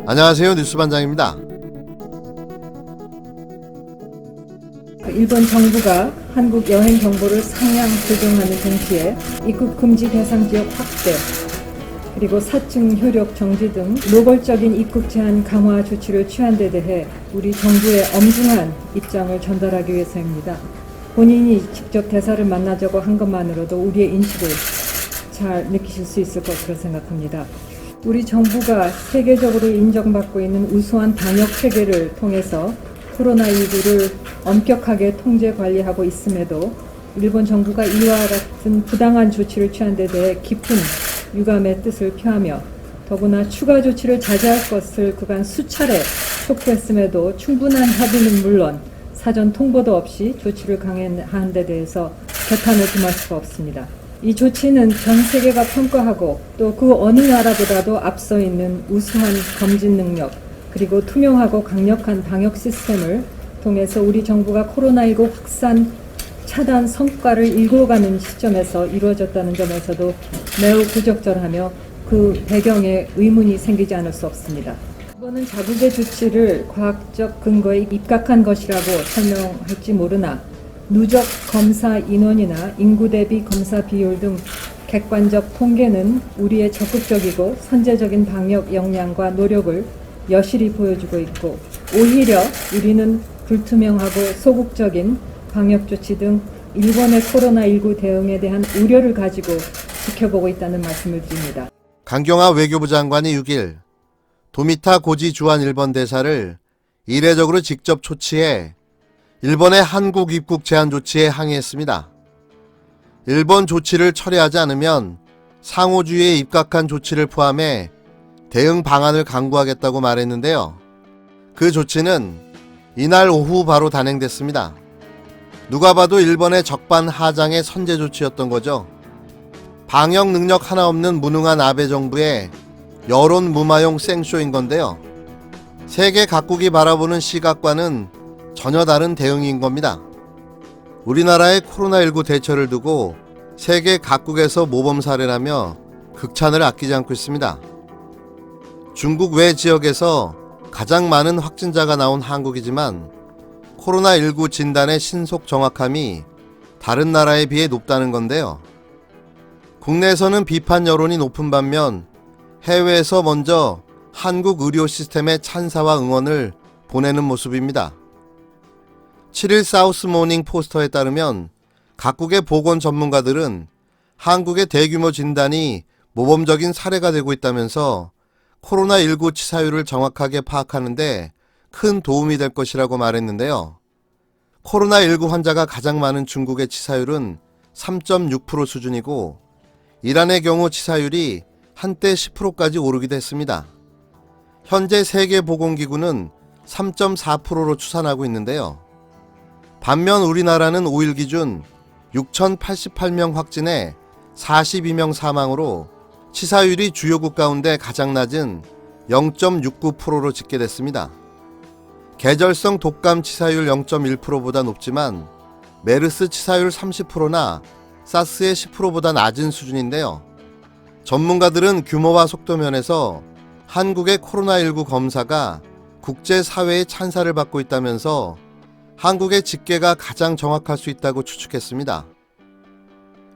안녕하세요. 뉴스반장입니다. 일본 정부가 한국 여행 정보를 상향 조정하는 동시에 입국 금지 대상 지역 확대, 그리고 사증 효력 정지 등 노골적인 입국 제한 강화 조치를 취한 데 대해 우리 정부의 엄중한 입장을 전달하기 위해서입니다. 본인이 직접 대사를 만나자고 한 것만으로도 우리의 인식을 잘 느끼실 수 있을 것으로 생각합니다. 우리 정부가 세계적으로 인정받고 있는 우수한 방역 체계를 통해서 코로나19를 엄격하게 통제 관리하고 있음에도 일본 정부가 이와 같은 부당한 조치를 취한 데 대해 깊은 유감의 뜻을 표하며, 더구나 추가 조치를 자제할 것을 그간 수차례 촉구했음에도 충분한 합의는 물론 사전 통보도 없이 조치를 강행한 데 대해서 개탄을 금할 수가 없습니다. 이 조치는 전 세계가 평가하고 또 그 어느 나라보다도 앞서 있는 우수한 검진 능력, 그리고 투명하고 강력한 방역 시스템을 통해서 우리 정부가 코로나19 확산 차단 성과를 이루어가는 시점에서 이루어졌다는 점에서도 매우 부적절하며 그 배경에 의문이 생기지 않을 수 없습니다. 이번은 자국의 조치를 과학적 근거에 입각한 것이라고 설명할지 모르나 누적 검사 인원이나 인구 대비 검사 비율 등 객관적 통계는 우리의 적극적이고 선제적인 방역 역량과 노력을 여실히 보여주고 있고, 오히려 우리는 불투명하고 소극적인 방역 조치 등 일본의 코로나19 대응에 대한 우려를 가지고 지켜보고 있다는 말씀을 드립니다. 강경화 외교부 장관이 6일 도미타 고지 주한 일본 대사를 이례적으로 직접 초치해 일본의 한국 입국 제한 조치에 항의했습니다. 일본 조치를 철회하지 않으면 상호주의에 입각한 조치를 포함해 대응 방안을 강구하겠다고 말했는데요. 그 조치는 이날 오후 바로 단행됐습니다. 누가 봐도 일본의 적반하장의 선제 조치였던 거죠. 방역 능력 하나 없는 무능한 아베 정부의 여론 무마용 생쇼인 건데요. 세계 각국이 바라보는 시각과는 전혀 다른 대응인 겁니다. 우리나라의 코로나19 대처를 두고 세계 각국에서 모범 사례라며 극찬을 아끼지 않고 있습니다. 중국 외 지역에서 가장 많은 확진자가 나온 한국이지만 코로나19 진단의 신속 정확함이 다른 나라에 비해 높다는 건데요. 국내에서는 비판 여론이 높은 반면 해외에서 먼저 한국 의료 시스템의 찬사와 응원을 보내는 모습입니다. 7일 사우스 모닝 포스터에 따르면 각국의 보건 전문가들은 한국의 대규모 진단이 모범적인 사례가 되고 있다면서 코로나19 치사율을 정확하게 파악하는데 큰 도움이 될 것이라고 말했는데요. 코로나19 환자가 가장 많은 중국의 치사율은 3.6% 수준이고, 이란의 경우 치사율이 한때 10%까지 오르기도 했습니다. 현재 세계보건기구는 3.4%로 추산하고 있는데요. 반면 우리나라는 5일 기준 6,088명 확진에 42명 사망으로 치사율이 주요국 가운데 가장 낮은 0.69%로 집계됐습니다. 계절성 독감 치사율 0.1%보다 높지만 메르스 치사율 30%나 사스의 10%보다 낮은 수준인데요. 전문가들은 규모와 속도 면에서 한국의 코로나19 검사가 국제사회의 찬사를 받고 있다면서 한국의 집계가 가장 정확할 수 있다고 추측했습니다.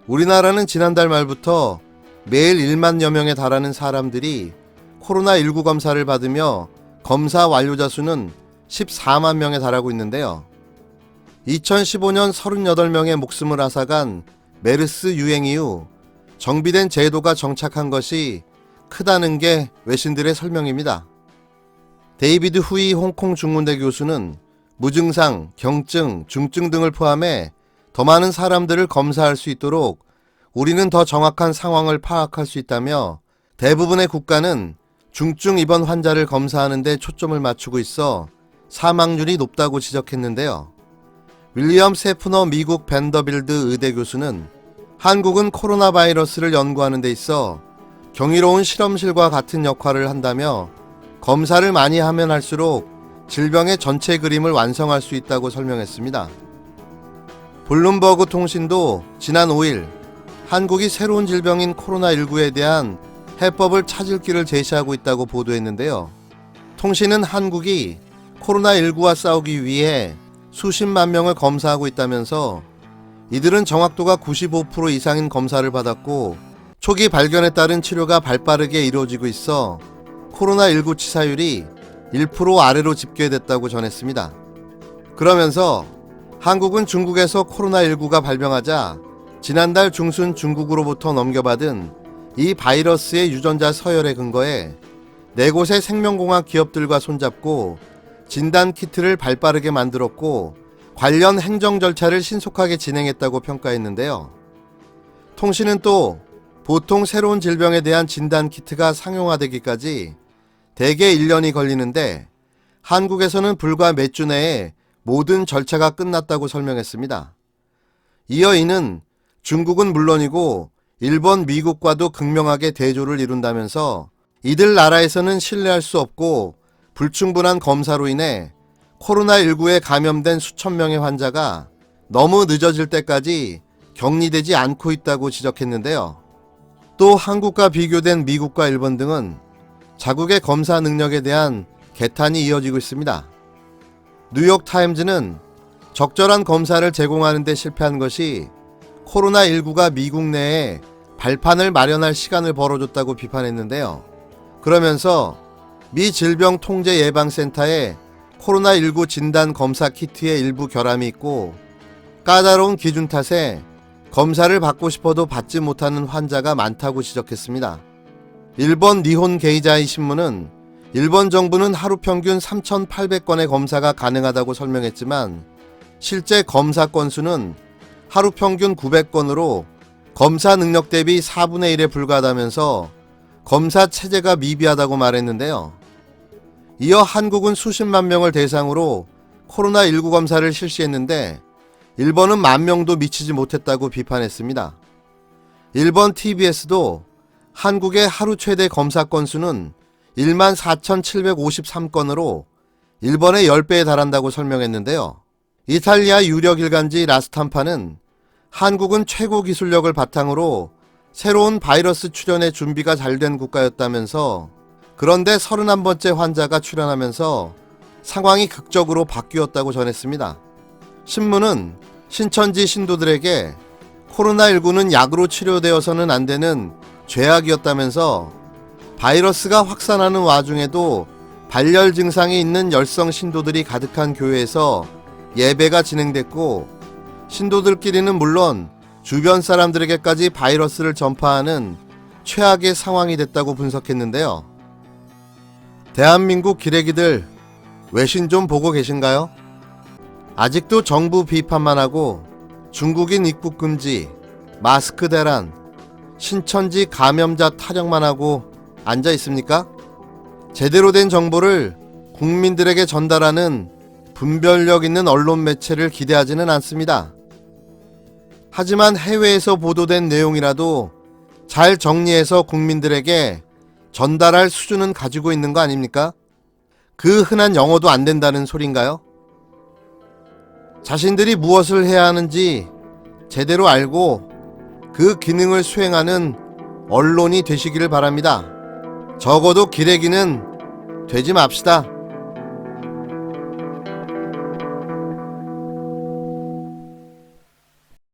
우리나라는 지난달 말부터 매일 1만여 명에 달하는 사람들이 코로나19 검사를 받으며 검사 완료자 수는 14만 명에 달하고 있는데요. 2015년 38명의 목숨을 앗아간 메르스 유행 이후 정비된 제도가 정착한 것이 크다는 게 외신들의 설명입니다. 데이비드 후이 홍콩 중문대 교수는 무증상, 경증, 중증 등을 포함해 더 많은 사람들을 검사할 수 있도록 우리는 더 정확한 상황을 파악할 수 있다며, 대부분의 국가는 중증 입원 환자를 검사하는 데 초점을 맞추고 있어 사망률이 높다고 지적했는데요. 윌리엄 세프너 미국 밴더빌드 의대 교수는 한국은 코로나 바이러스를 연구하는 데 있어 경이로운 실험실과 같은 역할을 한다며, 검사를 많이 하면 할수록 질병의 전체 그림을 완성할 수 있다고 설명했습니다. 블룸버그 통신도 지난 5일 한국이 새로운 질병인 코로나19에 대한 해법을 찾을 길을 제시하고 있다고 보도했는데요. 통신은 한국이 코로나19와 싸우기 위해 수십만 명을 검사하고 있다면서 이들은 정확도가 95% 이상인 검사를 받았고 초기 발견에 따른 치료가 발빠르게 이루어지고 있어 코로나19 치사율이 1% 아래로 집계됐다고 전했습니다. 그러면서 한국은 중국에서 코로나19가 발병하자 지난달 중순 중국으로부터 넘겨받은 이 바이러스의 유전자 서열에 근거해 4곳의 생명공학 기업들과 손잡고 진단 키트를 발빠르게 만들었고 관련 행정 절차를 신속하게 진행했다고 평가했는데요. 통신은 또 보통 새로운 질병에 대한 진단 키트가 상용화되기까지 대개 1년이 걸리는데 한국에서는 불과 몇 주 내에 모든 절차가 끝났다고 설명했습니다. 이어 이는 중국은 물론이고 일본, 미국과도 극명하게 대조를 이룬다면서 이들 나라에서는 신뢰할 수 없고 불충분한 검사로 인해 코로나19에 감염된 수천 명의 환자가 너무 늦어질 때까지 격리되지 않고 있다고 지적했는데요. 또 한국과 비교된 미국과 일본 등은 자국의 검사 능력에 대한 개탄이 이어지고 있습니다. 뉴욕타임즈는 적절한 검사를 제공하는 데 실패한 것이 코로나19가 미국 내에 발판을 마련할 시간을 벌어줬다고 비판했는데요. 그러면서 미 질병통제예방센터의 코로나19 진단 검사 키트에 일부 결함이 있고 까다로운 기준 탓에 검사를 받고 싶어도 받지 못하는 환자가 많다고 지적했습니다. 일본 니혼 게이자이 신문은 일본 정부는 하루 평균 3,800건의 검사가 가능하다고 설명했지만 실제 검사 건수는 하루 평균 900건으로 검사 능력 대비 4분의 1에 불과하다면서 검사 체제가 미비하다고 말했는데요. 이어 한국은 수십만 명을 대상으로 코로나19 검사를 실시했는데 일본은 10,000명도 미치지 못했다고 비판했습니다. 일본 TBS도 한국의 하루 최대 검사 건수는 14,753건으로 일본의 10배에 달한다고 설명했는데요. 이탈리아 유력 일간지 라스탐파는 한국은 최고 기술력을 바탕으로 새로운 바이러스 출현의 준비가 잘 된 국가였다면서 그런데 31번째 환자가 출현하면서 상황이 극적으로 바뀌었다고 전했습니다. 신문은 신천지 신도들에게 코로나19는 약으로 치료되어서는 안 되는 죄악이었다면서 바이러스가 확산하는 와중에도 발열 증상이 있는 열성 신도들이 가득한 교회에서 예배가 진행됐고 신도들끼리는 물론 주변 사람들에게까지 바이러스를 전파하는 최악의 상황이 됐다고 분석했는데요. 대한민국 기레기들 외신 좀 보고 계신가요? 아직도 정부 비판만 하고 중국인 입국 금지, 마스크 대란, 신천지 감염자 타령만 하고 앉아 있습니까? 제대로 된 정보를 국민들에게 전달하는 분별력 있는 언론 매체를 기대하지는 않습니다. 하지만 해외에서 보도된 내용이라도 잘 정리해서 국민들에게 전달할 수준은 가지고 있는 거 아닙니까? 그 흔한 영어도 안 된다는 소린가요? 자신들이 무엇을 해야 하는지 제대로 알고 그 기능을 수행하는 언론이 되시기를 바랍니다. 적어도 기레기는 되지 맙시다.